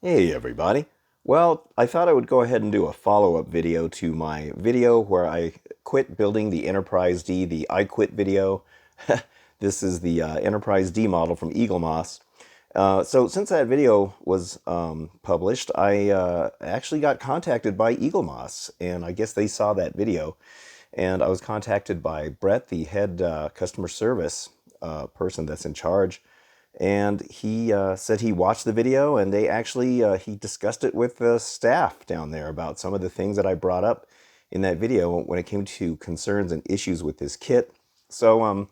Hey everybody. Well, I thought I would go ahead and do a follow-up video to my video where I quit building the Enterprise D, the I quit video. This is the Enterprise D model from Eaglemoss. So since that video was published, I actually got contacted by Eaglemoss, and I guess they saw that video. And I was contacted by Brett, the head customer service person that's in charge, and he said he watched the video, and they actually he discussed it with the staff down there about some of the things that I brought up in that video when it came to concerns and issues with this kit. So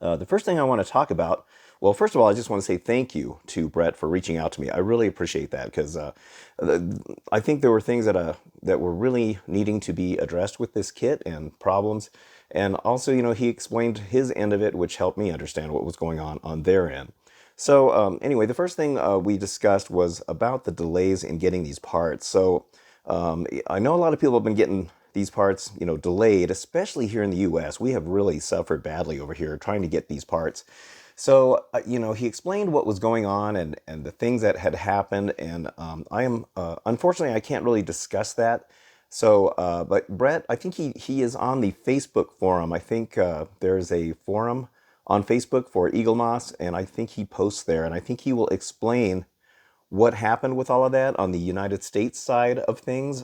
the first thing I want to talk about, well, first of all, I just want to say thank you to Brett for reaching out to me. I really appreciate that because I think there were things that were really needing to be addressed with this kit and problems. And also, he explained his end of it, which helped me understand what was going on their end. So anyway, the first thing we discussed was about the delays in getting these parts. So I know a lot of people have been getting these parts, delayed, especially here in the U.S. We have really suffered badly over here trying to get these parts. So, he explained what was going on and the things that had happened. And unfortunately, I can't really discuss that. So, but Brett, I think he is on the Facebook forum. I think there's a forum on Facebook for Eaglemoss, and I think he posts there. And I think he will explain what happened with all of that on the United States side of things.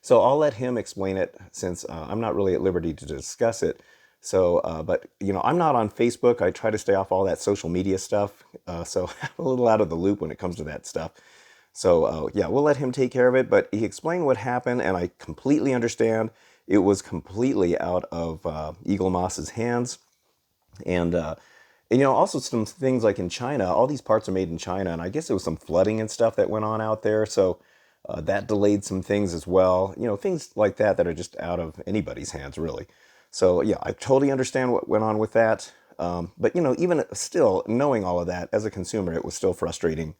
So I'll let him explain it since I'm not really at liberty to discuss it. So, but I'm not on Facebook. I try to stay off all that social media stuff. So I'm a little out of the loop when it comes to that stuff. So yeah, we'll let him take care of it. But he explained what happened, and I completely understand. It was completely out of Eaglemoss's hands. And also some things like in China, all these parts are made in China, and I guess there was some flooding and stuff that went on out there. So that delayed some things as well. Things like that are just out of anybody's hands, really. So yeah, I totally understand what went on with that. But even still, knowing all of that as a consumer, it was still frustrating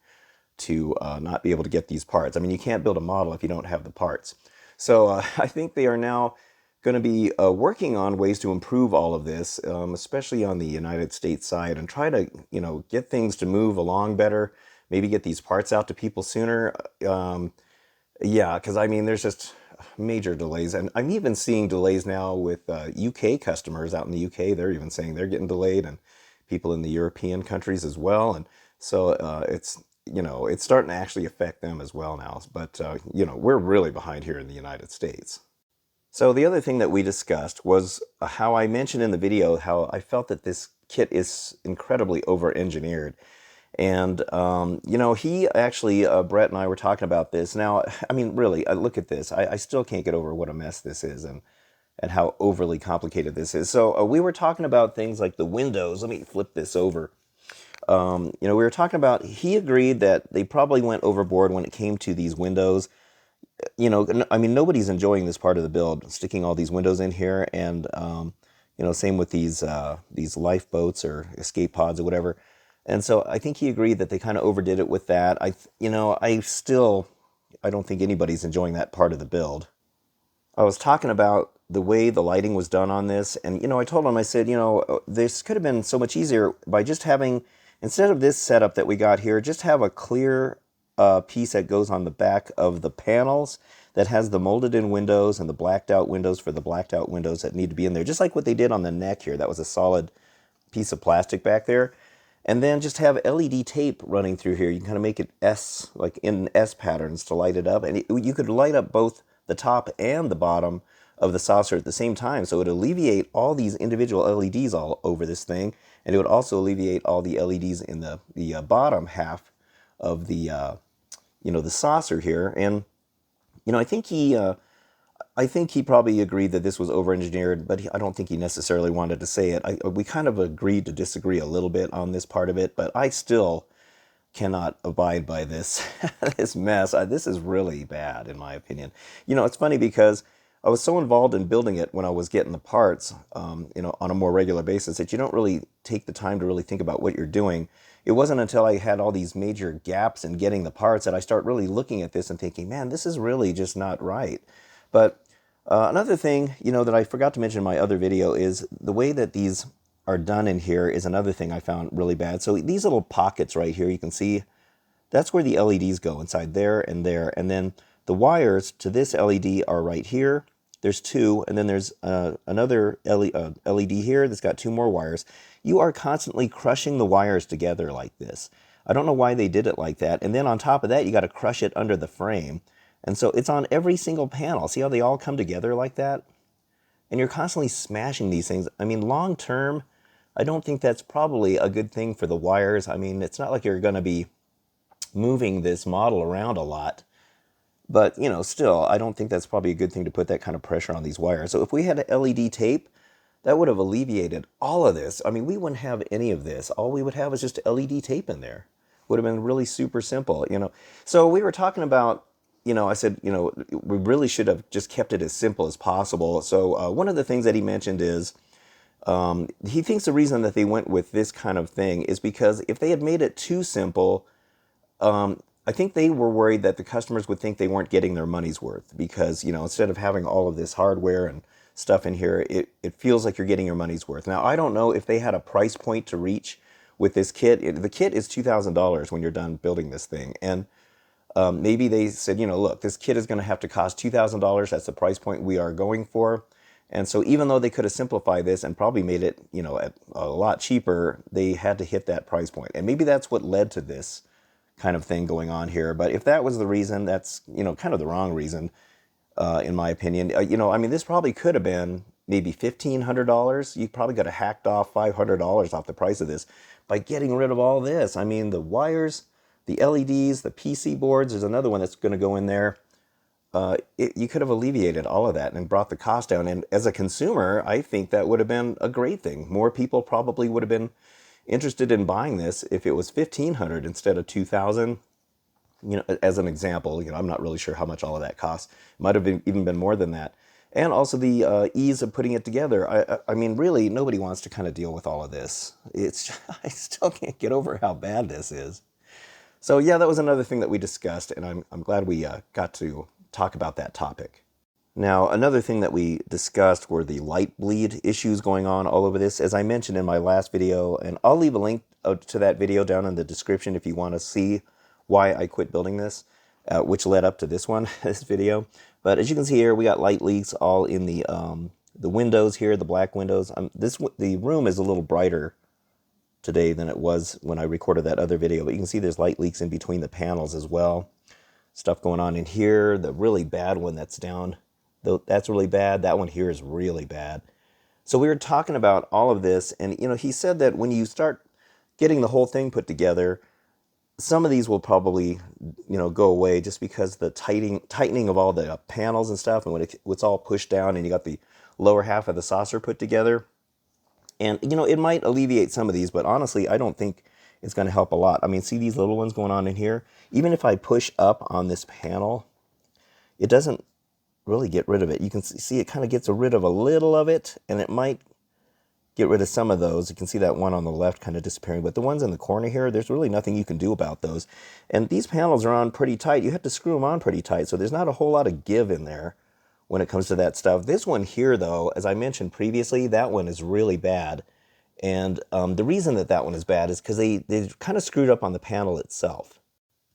to not be able to get these parts. I mean, you can't build a model if you don't have the parts. So I think they are now going to be working on ways to improve all of this, especially on the United States side, and try to get things to move along better. Maybe get these parts out to people sooner. Yeah, because I mean, there's just major delays, and I'm even seeing delays now with UK customers out in the UK. They're even saying they're getting delayed, and people in the European countries as well. And so it's starting to actually affect them as well now. But we're really behind here in the United States. So the other thing that we discussed was how I mentioned in the video how I felt that this kit is incredibly over-engineered. And, he actually, Brett and I were talking about this. Now, I mean, really, look at this. I still can't get over what a mess this is and how overly complicated this is. So we were talking about things like the windows. Let me flip this over. We were talking about, he agreed that they probably went overboard when it came to these windows. I mean, nobody's enjoying this part of the build, sticking all these windows in here. And, same with these lifeboats or escape pods or whatever. And so I think he agreed that they kind of overdid it with that. I don't think anybody's enjoying that part of the build. I was talking about the way the lighting was done on this, and I told him, I said, this could have been so much easier by just having, instead of this setup that we got here, just have a clear piece that goes on the back of the panels that has the molded in windows and the blacked out windows for the blacked out windows that need to be in there, just like what they did on the neck here. That was a solid piece of plastic back there. And then just have LED tape running through here. You can kind of make it S, like in S patterns to light it up. And you could light up both the top and the bottom of the saucer at the same time. So it would alleviate all these individual LEDs all over this thing. And it would also alleviate all the LEDs in the bottom half of the saucer here. And, I think he probably agreed that this was over-engineered, but I don't think he necessarily wanted to say it. We kind of agreed to disagree a little bit on this part of it, but I still cannot abide by this this mess. This is really bad, in my opinion. It's funny because I was so involved in building it when I was getting the parts, on a more regular basis that you don't really take the time to really think about what you're doing. It wasn't until I had all these major gaps in getting the parts that I start really looking at this and thinking, man, this is really just not right. But another thing, that I forgot to mention in my other video is the way that these are done in here is another thing I found really bad. So these little pockets right here, you can see That's where the LEDs go, inside there, and then the wires to this LED are right here. There's two, and then there's another LED here that's got two more wires. You are constantly crushing the wires together like this. I don't know why they did it like that. And then on top of that, you got to crush it under the frame. And so it's on every single panel. See how they all come together like that? And you're constantly smashing these things. I mean, long term, I don't think that's probably a good thing for the wires. I mean, it's not like you're going to be moving this model around a lot. But, you know, still, I don't think that's probably a good thing to put that kind of pressure on these wires. So if we had LED tape, that would have alleviated all of this. I mean, we wouldn't have any of this. All we would have is just LED tape in there. Would have been really super simple, you know. So we were talking about, you know, I said, you know, we really should have just kept it as simple as possible. So one of the things that he mentioned is he thinks the reason that they went with this kind of thing is because if they had made it too simple, I think they were worried that the customers would think they weren't getting their money's worth because, you know, instead of having all of this hardware and stuff in here, it feels like you're getting your money's worth. Now, I don't know if they had a price point to reach with this kit. The kit is $2,000 when you're done building this thing. And maybe they said, you know, look, this kit is going to have to cost $2,000. That's the price point we are going for. And so even though they could have simplified this and probably made it, you know, at a lot cheaper, they had to hit that price point. And maybe that's what led to this kind of thing going on here. But if that was the reason, that's, you know, kind of the wrong reason, in my opinion. You know, I mean, this probably could have been maybe $1,500. You probably could have hacked off $500 off the price of this by getting rid of all this. I mean, the wires, the LEDs, the PC boards, there's another one that's going to go in there. You could have alleviated all of that and brought the cost down. And as a consumer, I think that would have been a great thing. More people probably would have been interested in buying this if it was $1,500 instead of $2,000. You know, as an example, you know, I'm not really sure how much all of that costs. It might have been even been more than that. And also the ease of putting it together. I mean, really, nobody wants to kind of deal with all of this. It's I still can't get over how bad this is. So yeah, that was another thing that we discussed, and I'm glad we got to talk about that topic. Now, another thing that we discussed were the light bleed issues going on all over this. As I mentioned in my last video, and I'll leave a link to that video down in the description if you want to see why I quit building this, which led up to this one, this video. But as you can see here, we got light leaks all in the windows here, the black windows. The room is a little brighter today than it was when I recorded that other video, but you can see there's light leaks in between the panels as well. Stuff going on in here. The really bad one that's down, that's really bad. That one here is really bad. So we were talking about all of this, and you know, he said that when you start getting the whole thing put together, some of these will probably, you know, go away just because the tightening of all the panels and stuff, and when it's all pushed down and you got the lower half of the saucer put together. And, you know, it might alleviate some of these, but honestly, I don't think it's going to help a lot. I mean, see these little ones going on in here? Even if I push up on this panel, it doesn't really get rid of it. You can see it kind of gets rid of a little of it, and it might get rid of some of those. You can see that one on the left kind of disappearing, but the ones in the corner here, there's really nothing you can do about those. And these panels are on pretty tight. You have to screw them on pretty tight, so there's not a whole lot of give in there when it comes to that stuff. This one here, though, as I mentioned previously, that one is really bad. And the reason that one is bad is because they kind of screwed up on the panel itself.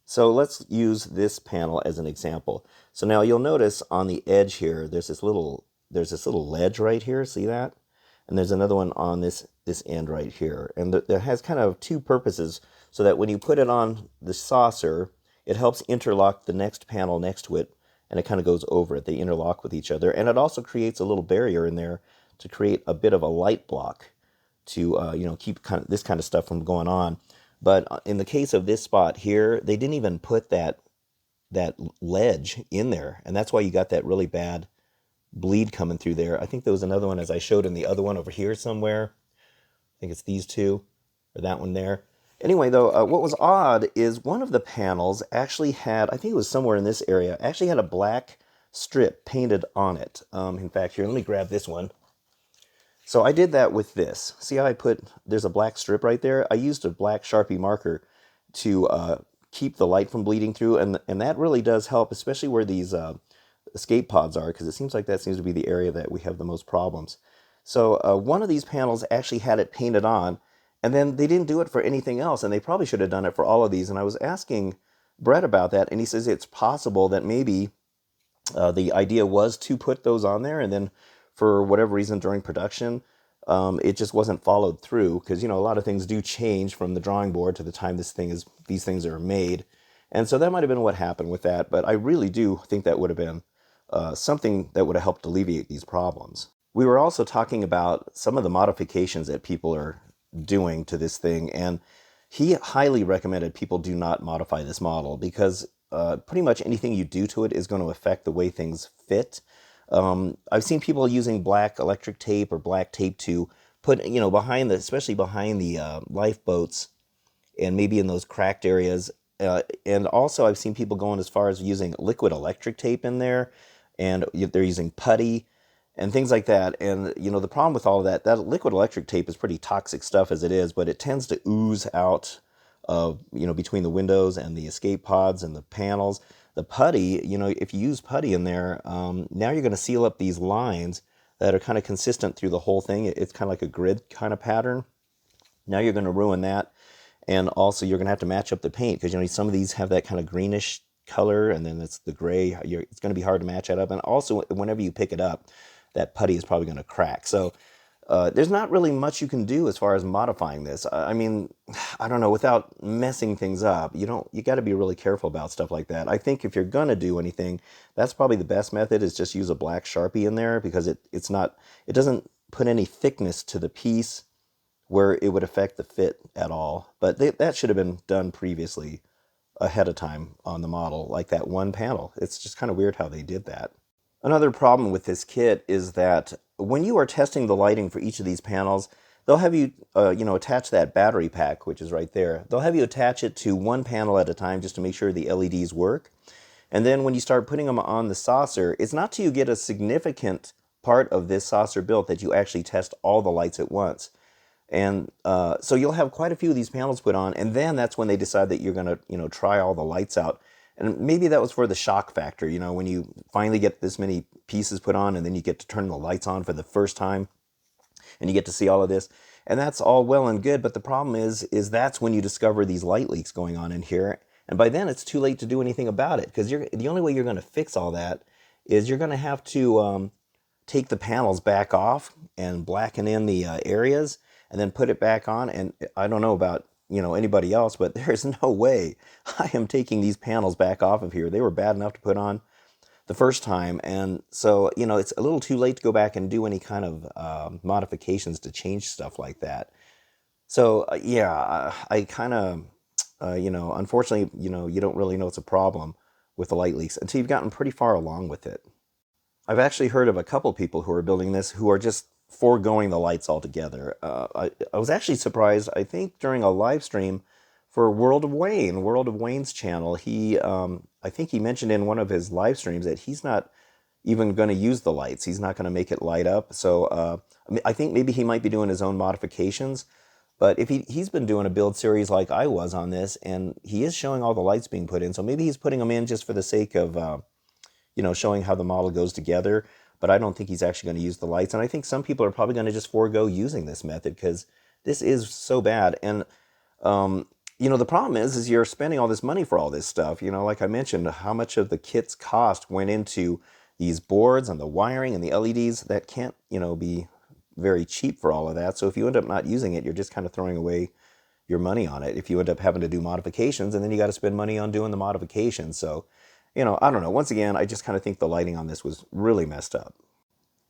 So let's use this panel as an example. So now you'll notice on the edge here, there's this little ledge right here. See that? And there's another one on this end right here. And that has kind of two purposes, so that when you put it on the saucer, it helps interlock the next panel next to it, and it kind of goes over it. They interlock with each other. And it also creates a little barrier in there to create a bit of a light block to you know, keep this kind of stuff from going on. But in the case of this spot here, they didn't even put that ledge in there, and that's why you got that really bad bleed coming through there. I think there was another one, as I showed in the other one over here somewhere. I think it's these two, or that one there. Anyway, though, what was odd is one of the panels actually had, I think it was somewhere in this area, actually had a black strip painted on it. In fact, here, let me grab this one. So I did that with this. See how there's a black strip right there? I used a black Sharpie marker to keep the light from bleeding through, and that really does help, especially where these escape pods are, because it seems like that seems to be the area that we have the most problems. So one of these panels actually had it painted on, And then they didn't do it for anything else, and they probably should have done it for all of these. And I was asking Brett about that, and he says it's possible that maybe the idea was to put those on there, and then for whatever reason during production, it just wasn't followed through because a lot of things do change from the drawing board to the time these things are made, and so that might have been what happened with that. But I really do think that would have been something that would have helped alleviate these problems. We were also talking about some of the modifications that people are doing to this thing, and he highly recommended people do not modify this model because pretty much anything you do to it is going to affect the way things fit. I've seen people using black electric tape or black tape to put, behind especially behind the lifeboats and maybe in those cracked areas. And also, I've seen people going as far as using liquid electric tape in there, and they're using putty and things like that. And the problem with all of that liquid electric tape is pretty toxic stuff as it is, but it tends to ooze out between the windows and the escape pods and the panels. The putty, if you use putty in there, now you're going to seal up these lines that are kind of consistent through the whole thing. It's kind of like a grid kind of pattern. Now you're going to ruin that. And also you're going to have to match up the paint because, some of these have that kind of greenish color, and then it's the gray. It's going to be hard to match that up. And also, whenever you pick it up, that putty is probably going to crack. So there's not really much you can do as far as modifying this. I mean, I don't know, without messing things up. You got to be really careful about stuff like that. I think if you're going to do anything, that's probably the best method, is just use a black Sharpie in there, because it doesn't put any thickness to the piece where it would affect the fit at all. But that should have been done previously ahead of time on the model, like that one panel. It's just kind of weird how they did that. Another problem with this kit is that when you are testing the lighting for each of these panels, they'll have you, attach that battery pack, which is right there. They'll have you attach it to one panel at a time just to make sure the LEDs work. And then when you start putting them on the saucer, it's not till you get a significant part of this saucer built that you actually test all the lights at once. And so you'll have quite a few of these panels put on, and then that's when they decide that you're going to, try all the lights out. And maybe that was for the shock factor, when you finally get this many pieces put on, and then you get to turn the lights on for the first time, and you get to see all of this. And that's all well and good, but the problem is that's when you discover these light leaks going on in here. And by then it's too late to do anything about it, because the only way you're going to fix all that is you're going to have to take the panels back off and blacken in the areas, and then put it back on. And I don't know about anybody else, but there's no way I am taking these panels back off of here. They were bad enough to put on the first time, and so it's a little too late to go back and do any kind of modifications to change stuff like that. So I kind of unfortunately you don't really know it's a problem with the light leaks until you've gotten pretty far along with it. I've actually heard of a couple people who are building this who are just foregoing the lights altogether. I was actually surprised. I think during a live stream for World of Wayne's channel, I think he mentioned in one of his live streams that he's not even going to use the lights. He's not going to make it light up. So I think maybe he might be doing his own modifications. But if he's been doing a build series like I was on this, and he is showing all the lights being put in, so maybe he's putting them in just for the sake of showing how the model goes together. But I don't think he's actually going to use the lights. And I think some people are probably going to just forego using this method because this is so bad. And, the problem is you're spending all this money for all this stuff. Like I mentioned, how much of the kit's cost went into these boards and the wiring and the LEDs. That can't, be very cheap for all of that. So if you end up not using it, you're just kind of throwing away your money on it. If you end up having to do modifications, and then you got to spend money on doing the modifications. So I don't know. Once again, I just kind of think the lighting on this was really messed up.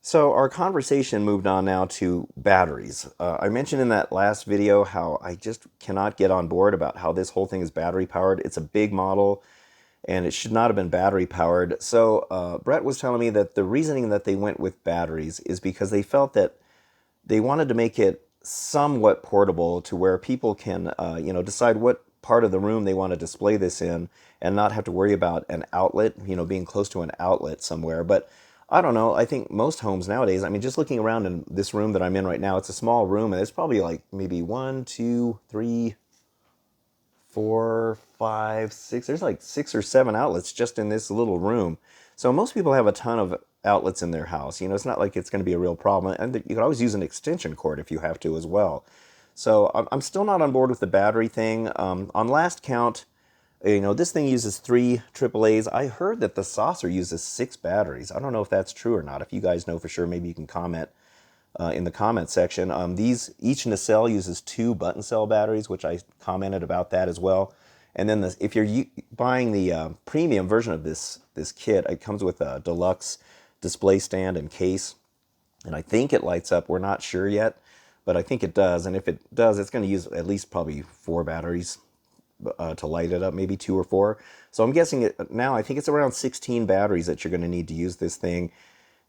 So our conversation moved on now to batteries. I mentioned in that last video how I just cannot get on board about how this whole thing is battery powered. It's a big model, and it should not have been battery powered. So Brett was telling me that the reasoning that they went with batteries is because they felt that they wanted to make it somewhat portable to where people can, decide what part of the room they want to display this in and not have to worry about an outlet, being close to an outlet somewhere. But I don't know. I think most homes nowadays, just looking around in this room that I'm in right now, it's a small room, and it's probably like maybe 1, 2, 3, 4, 5, 6. There's like 6 or 7 outlets just in this little room. So most people have a ton of outlets in their house. It's not like it's going to be a real problem. And you can always use an extension cord if you have to as well. So I'm still not on board with the battery thing. On last count, this thing uses 3 AAAs. I heard that the saucer uses 6 batteries. I don't know if that's true or not. If you guys know for sure, maybe you can comment in the comment section. These each nacelle uses 2 button cell batteries, which I commented about that as well. And then if you're buying the premium version of this kit, it comes with a deluxe display stand and case, and I think it lights up. We're not sure yet, but I think it does. And if it does, it's going to use at least probably 4 batteries to light it up, maybe 2 or 4. So I'm guessing now. I think it's around 16 batteries that you're going to need to use this thing.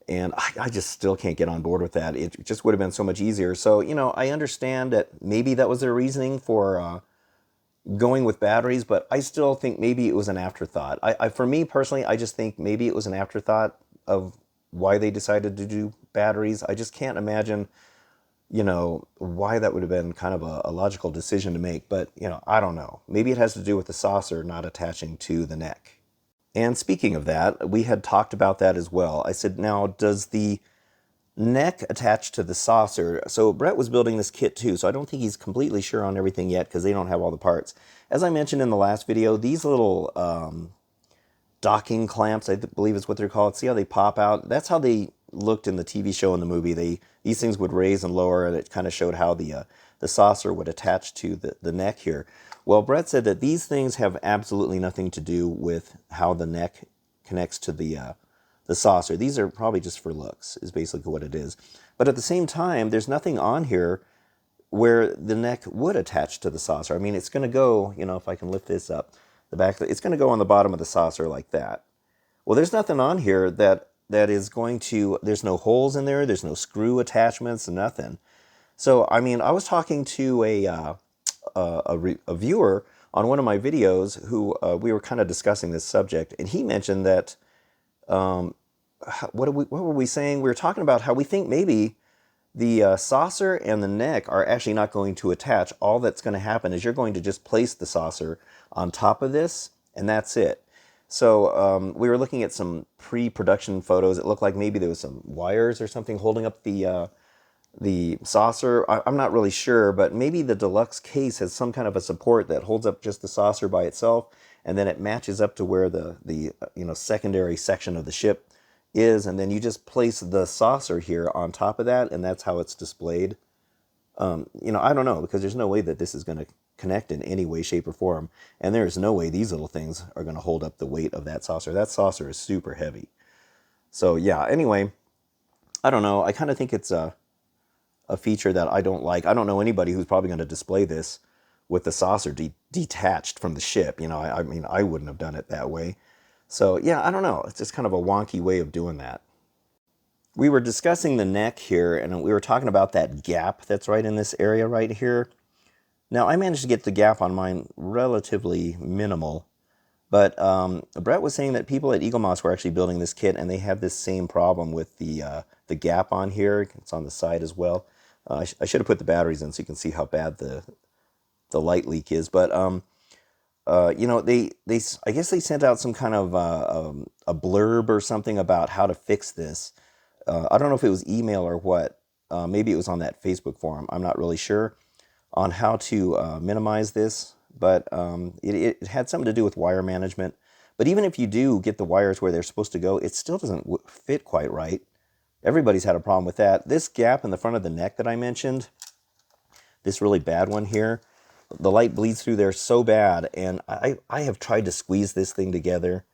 And I just still can't get on board with that. It just would have been so much easier. So, I understand that maybe that was their reasoning for going with batteries, but I still think maybe it was an afterthought. For me personally, I just think maybe it was an afterthought of why they decided to do batteries. I just can't imagine, why that would have been kind of a logical decision to make. But, I don't know. Maybe it has to do with the saucer not attaching to the neck. And speaking of that, we had talked about that as well. I said, now, does the neck attach to the saucer? So Brett was building this kit too, so I don't think he's completely sure on everything yet because they don't have all the parts. As I mentioned in the last video, these little docking clamps, I believe is what they're called. See how they pop out? That's how they looked in the TV show and the movie. These things would raise and lower, and it kind of showed how the saucer would attach to the neck here. Well, Brett said that these things have absolutely nothing to do with how the neck connects to the saucer. These are probably just for looks, is basically what it is. But at the same time, there's nothing on here where the neck would attach to the saucer. I mean, it's going to go, if I can lift this up, the back, it's going to go on the bottom of the saucer like that. Well, there's nothing on here that is going to, there's no holes in there, there's no screw attachments, nothing. So, I mean, I was talking to a viewer on one of my videos who we were kind of discussing this subject, and he mentioned that what were we saying? We were talking about how we think maybe the saucer and the neck are actually not going to attach. All that's going to happen is you're going to just place the saucer on top of this, and that's it. So we were looking at some pre-production photos. It looked like maybe there was some wires or something holding up the saucer. I'm not really sure, but maybe the deluxe case has some kind of a support that holds up just the saucer by itself, and then it matches up to where the secondary section of the ship is, and then you just place the saucer here on top of that, and that's how it's displayed. I don't know, because there's no way that this is going to connect in any way, shape, or form, and there's no way these little things are going to hold up the weight of that saucer. That saucer is super heavy. So yeah, anyway, I don't know. I kind of think it's a feature that I don't like. I don't know anybody who's probably going to display this with the saucer detached from the ship. I mean, I wouldn't have done it that way. So yeah, I don't know. It's just kind of a wonky way of doing that. We were discussing the neck here, and we were talking about that gap that's right in this area right here. Now, I managed to get the gap on mine relatively minimal, but Brett was saying that people at Eaglemoss were actually building this kit, and they have this same problem with the gap on here. It's on the side as well. I should have put the batteries in so you can see how bad the light leak is, but they I guess they sent out some kind of a blurb or something about how to fix this. I don't know if it was email or what. Maybe it was on that Facebook forum. I'm not really sure on how to minimize this, but it had something to do with wire management. But even if you do get the wires where they're supposed to go, it still doesn't fit quite right. Everybody's had a problem with that. This gap in the front of the neck that I mentioned, this really bad one here, the light bleeds through there so bad, and I have tried to squeeze this thing together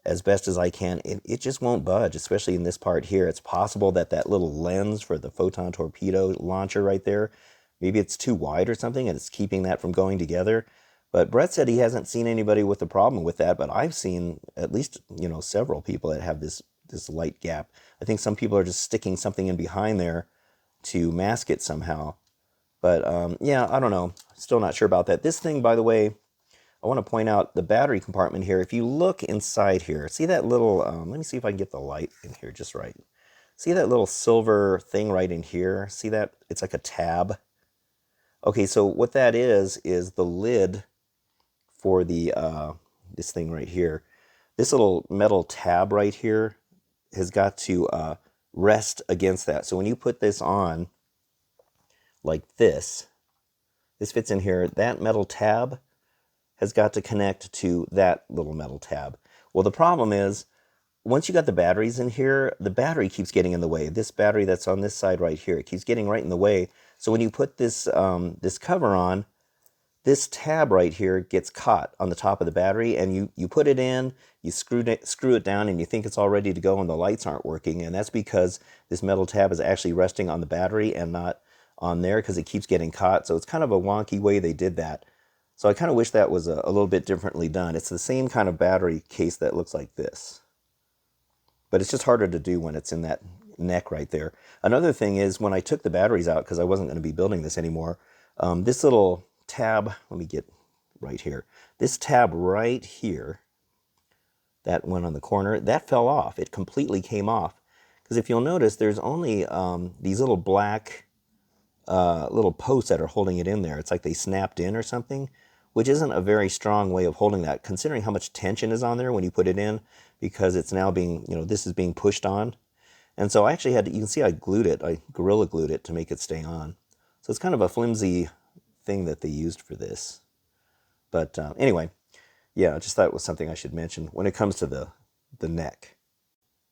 as best as I can. It just won't budge, especially in this part here. It's possible that little lens for the photon torpedo launcher right there, maybe it's too wide or something, and it's keeping that from going together. But Brett said he hasn't seen anybody with a problem with that, but I've seen at least, several people that have this light gap. I think some people are just sticking something in behind there to mask it somehow. But yeah, I don't know. Still not sure about that. This thing, by the way, I want to point out the battery compartment here. If you look inside here, see that little, let me see if I can get the light in here just right. See that little silver thing right in here? See that? It's like a tab. Okay, so what that is the lid for the this thing right here. This little metal tab right here has got to rest against that. So when you put this on like this, This fits in here. That metal tab has got to connect to that little metal tab. Well, the problem is, once you got the batteries in here, the battery keeps getting in the way. This battery that's on this side right here, it keeps getting right in the way. So when you put this, this cover on, this tab right here gets caught on the top of the battery, and you put it in, you screw it down, and you think it's all ready to go, and the lights aren't working. And that's because this metal tab is actually resting on the battery and not on there, because it keeps getting caught. So it's kind of a wonky way they did that. So I kind of wish that was a little bit differently done. It's the same kind of battery case that looks like this, but it's just harder to do when it's in that neck right there. Another thing is, when I took the batteries out, because I wasn't going to be building this anymore, this little tab, let me get right here, this tab right here, that one on the corner, that fell off. It completely came off. Because if you'll notice, there's only these little black little posts that are holding it in there. It's like they snapped in or something, which isn't a very strong way of holding that, considering how much tension is on there when you put it in, because it's now being, this is being pushed on. And so I actually had to, you can see I glued it, I Gorilla glued it to make it stay on. So it's kind of a flimsy thing that they used for this. But anyway, yeah, I just thought it was something I should mention when it comes to the neck.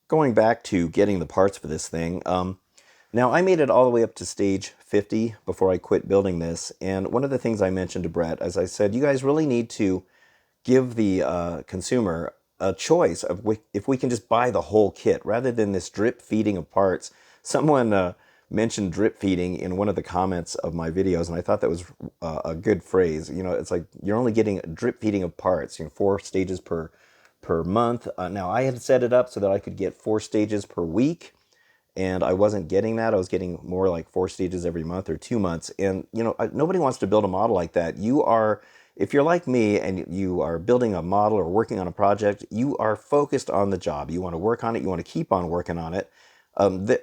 Going back to getting the parts for this thing, now I made it all the way up to stage 50 before I quit building this. And one of the things I mentioned to Brett, as I said, you guys really need to give the consumer a choice of if we can just buy the whole kit rather than this drip feeding of parts. Someone mentioned drip feeding in one of the comments of my videos, and I thought that was a good phrase. It's like you're only getting a drip feeding of parts, 4 stages per month. Now I had set it up so that I could get 4 stages per week, and I wasn't getting that. I was getting more like 4 stages every month or 2 months. And nobody wants to build a model like that. If you're like me and you are building a model or working on a project, you are focused on the job. You want to work on it. You want to keep on working on it.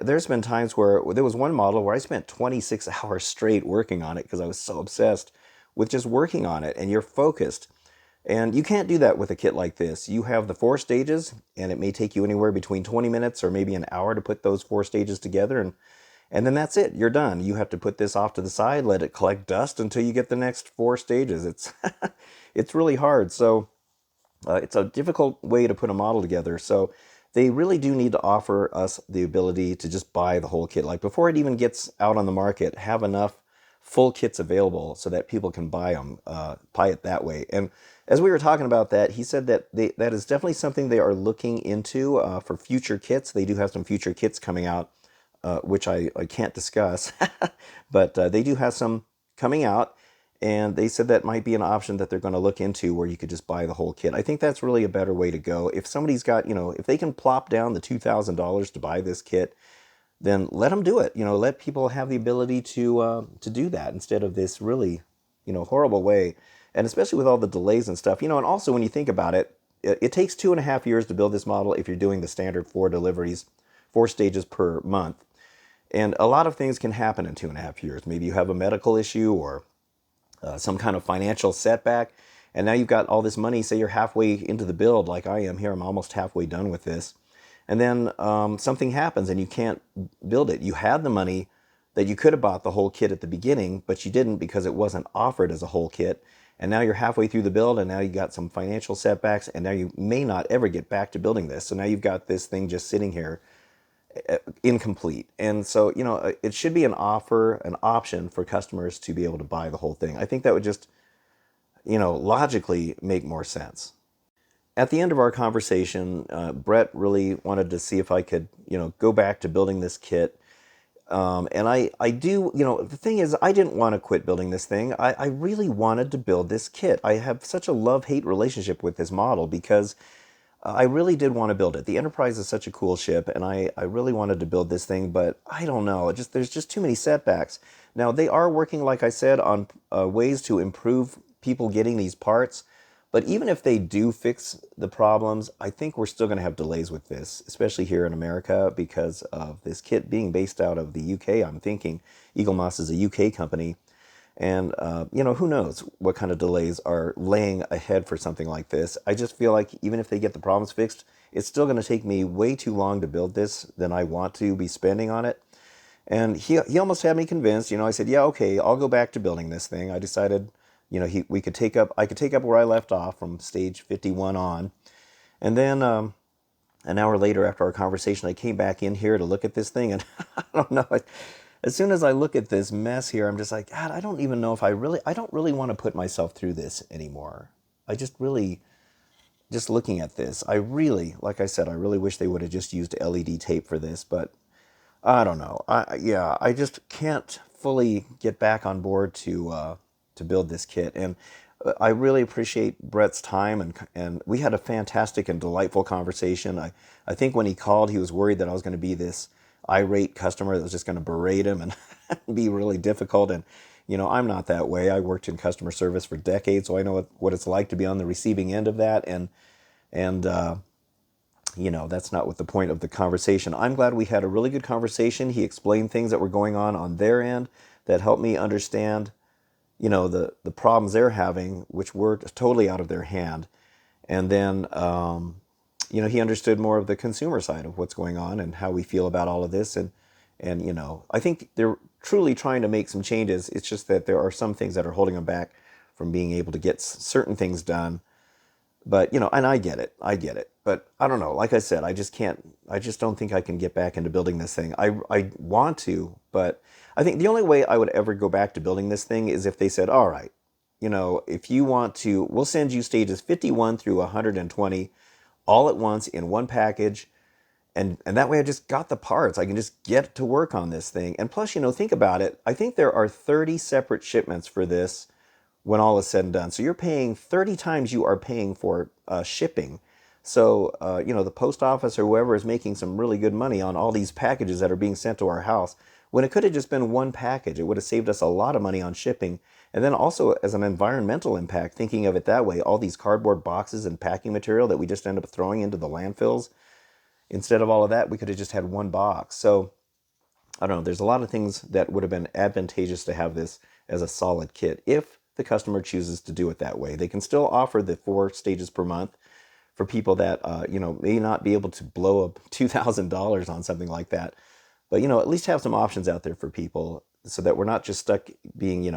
There's been times where there was one model where I spent 26 hours straight working on it because I was so obsessed with just working on it, and you're focused. And you can't do that with a kit like this. You have the 4 stages, and it may take you anywhere between 20 minutes or maybe an hour to put those 4 stages together, and then that's it. You're done. You have to put this off to the side, let it collect dust until you get the next 4 stages. It's really hard. So it's a difficult way to put a model together. So they really do need to offer us the ability to just buy the whole kit. Like before it even gets out on the market, have enough full kits available so that people can buy them, buy it that way. And as we were talking about that, he said that that is definitely something they are looking into for future kits. They do have some future kits coming out, which I can't discuss, but they do have some coming out, and they said that might be an option that they're going to look into where you could just buy the whole kit. I think that's really a better way to go. If somebody's got, if they can plop down the $2,000 to buy this kit, then let them do it. Let people have the ability to do that instead of this really, horrible way. And especially with all the delays and stuff, and also when you think about it, it takes 2.5 years to build this model if you're doing the standard 4 deliveries, 4 stages per month. And a lot of things can happen in 2.5 years. Maybe you have a medical issue or some kind of financial setback, and now you've got all this money. Say you're halfway into the build, like I am here. I'm almost halfway done with this. And then something happens and you can't build it. You had the money that you could have bought the whole kit at the beginning, but you didn't because it wasn't offered as a whole kit. And now you're halfway through the build, and now you got some financial setbacks, and now you may not ever get back to building this. So now you've got this thing just sitting here incomplete. And so, it should be an option for customers to be able to buy the whole thing. I think that would just, logically make more sense. At the end of our conversation, Brett really wanted to see if I could, go back to building this kit. And I do, the thing is, I didn't want to quit building this thing. I really wanted to build this kit. I have such a love-hate relationship with this model because I really did want to build it. The Enterprise is such a cool ship, and I really wanted to build this thing, but I don't know. There's just too many setbacks. Now, they are working, like I said, on ways to improve people getting these parts. But even if they do fix the problems, I think we're still going to have delays with this, especially here in America because of this kit being based out of the UK. I'm thinking Eaglemoss is a UK company. And, who knows what kind of delays are laying ahead for something like this. I just feel like even if they get the problems fixed, it's still going to take me way too long to build this than I want to be spending on it. And he almost had me convinced. I said, yeah, okay, I'll go back to building this thing. I decided, I could take up where I left off from stage 51 on. And then an hour later after our conversation, I came back in here to look at this thing, and I don't know. As soon as I look at this mess here, I'm just like, God, I don't even know if I don't really want to put myself through this anymore. I just really, just looking at this, like I said, I really wish they would have just used LED tape for this, but I don't know. I just can't fully get back on board to build this kit, and I really appreciate Brett's time, and we had a fantastic and delightful conversation. I think when he called, he was worried that I was going to be this irate customer that was just going to berate him and be really difficult. And I'm not that way. I worked in customer service for decades, so I know what it's like to be on the receiving end of that, and that's not what the point of the conversation. I'm glad we had a really good conversation. He explained things that were going on their end that helped me understand, the problems they're having, which were totally out of their hand. And then, he understood more of the consumer side of what's going on and how we feel about all of this. And I think they're truly trying to make some changes. It's just that there are some things that are holding them back from being able to get certain things done. But, and I get it. But I don't know. Like I said, I just don't think I can get back into building this thing. I want to, but I think the only way I would ever go back to building this thing is if they said, all right, if you want to, we'll send you stages 51 through 120 all at once in one package. And that way I just got the parts. I can just get to work on this thing. And plus, think about it. I think there are 30 separate shipments for this when all is said and done. So you're paying 30 times you are paying for shipping. So, the post office or whoever is making some really good money on all these packages that are being sent to our house, when it could have just been one package. It would have saved us a lot of money on shipping. And then also as an environmental impact, thinking of it that way, all these cardboard boxes and packing material that we just end up throwing into the landfills, instead of all of that, we could have just had one box. So I don't know, there's a lot of things that would have been advantageous to have this as a solid kit if the customer chooses to do it that way. They can still offer the 4 stages per month for people that may not be able to blow up $2,000 on something like that. But at least have some options out there for people so that we're not just stuck being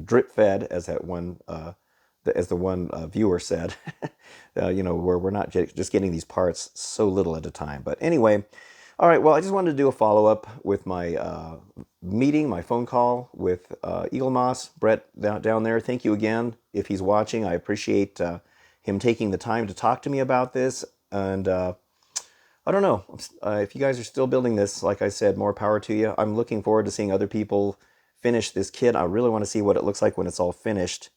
drip fed, as that one as the one viewer said, where we're not just getting these parts so little at a time. But anyway, all right, well, I just wanted to do a follow-up with my my phone call with Eaglemoss, Brett down there. Thank you again. If he's watching, I appreciate him taking the time to talk to me about this. And I don't know, if you guys are still building this, like I said, more power to you. I'm looking forward to seeing other people finish this kit. I really want to see what it looks like when it's all finished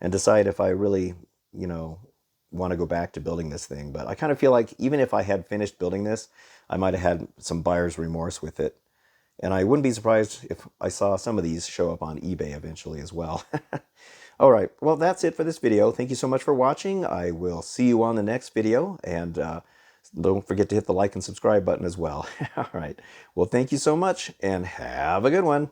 and decide if I really, want to go back to building this thing. But I kind of feel like even if I had finished building this, I might have had some buyer's remorse with it. And I wouldn't be surprised if I saw some of these show up on eBay eventually as well. All right, well, that's it for this video. Thank you so much for watching. I will see you on the next video. And don't forget to hit the like and subscribe button as well. All right, well, thank you so much and have a good one.